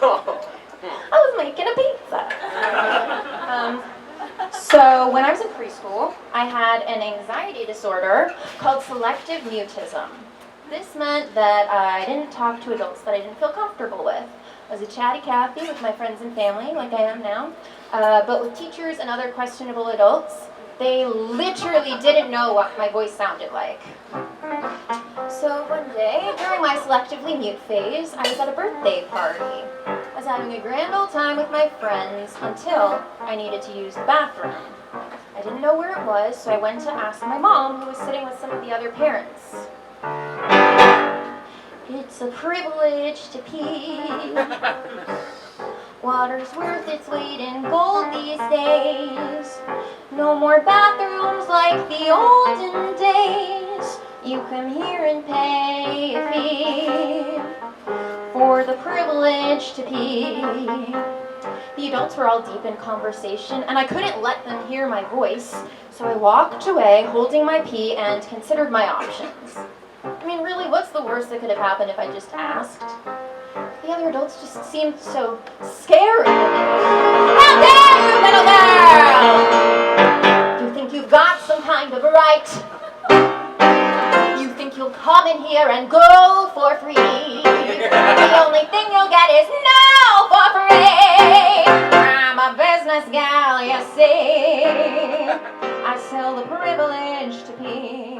I was making a pizza. So when I was in preschool, I had an anxiety disorder called Selective Mutism. This meant that I didn't talk to adults that I didn't feel comfortable with. I was a chatty Cathy with my friends and family, like I am now, but with teachers and other questionable adults, they literally didn't know what my voice sounded like. So one day, during my selectively mute phase, I was at a birthday party. I was having a grand old time with my friends until I needed to use the bathroom. I didn't know where it was, so I went to ask my mom, who was sitting with some of the other parents. It's a privilege to pee. Water's worth its weight in gold these days. No more bathrooms like the olden days. You come here and pay a fee for the privilege to pee. The adults were all deep in conversation, and I couldn't let them hear my voice, so I walked away holding my pee and considered my options. I mean, really, what's the worst that could have happened if I just asked? The other adults just seemed so scary to me. How dare you, little girl! You think you've got some kind of right? You think you'll come in here and go for free? The only thing you'll get is no for free. I'm a business gal, you see. I sell the privilege to pee.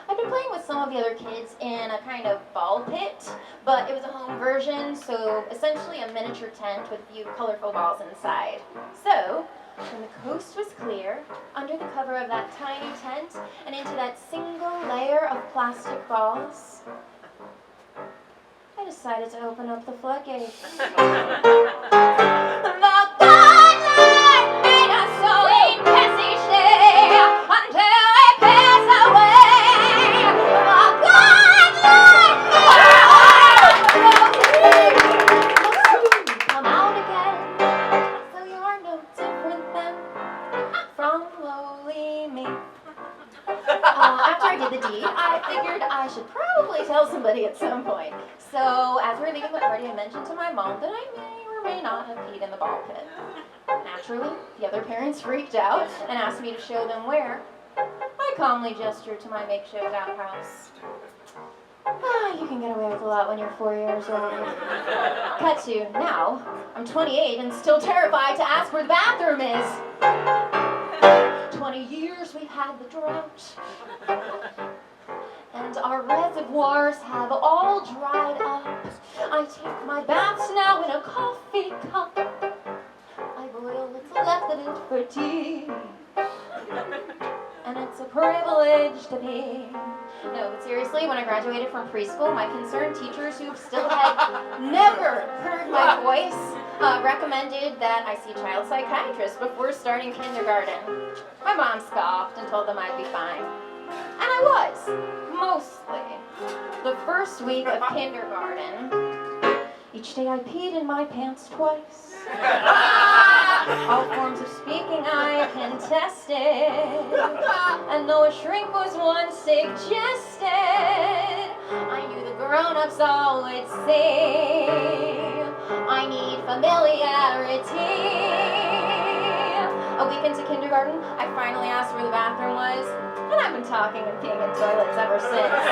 I've been playing with some of the other kids in a kind of ball pit, but it was a home version, so essentially a miniature tent with a few colorful balls inside. So, when the coast was clear, under the cover of that tiny tent, and into that single layer of plastic balls, I decided to open up the floodgates. The godlike made us so in passage there until we pass away. The godlike come out again, so you're no different than from lowly me. After I did the deed, I figured I should probably tell somebody at some point. So, as we were leaving the party, I mentioned to my mom that I may or may not have peed in the ball pit. Naturally, the other parents freaked out and asked me to show them where. I calmly gestured to my makeshift outhouse. You can get away with a lot when you're 4 years old. Cut to now, I'm 28 and still terrified to ask where the bathroom is. 20 years we've had the drought, and our reservoirs have all dried up. I take my baths now in a coffee cup. I boil what's left of it for tea, and it's a privilege to be. No, but seriously, when I graduated from preschool, my concerned teachers who still had never heard my voice recommended that I see a child psychiatrist before starting kindergarten. My mom scoffed and told them I'd be fine. And I was, mostly. The first week of kindergarten, each day I peed in my pants twice. All forms of speaking I contested, and though a shrink was once suggested, I knew the grown-ups all would say, I need familiarity. A week into kindergarten, I finally asked where the bathroom was, and I've been talking and peeing in toilets ever since.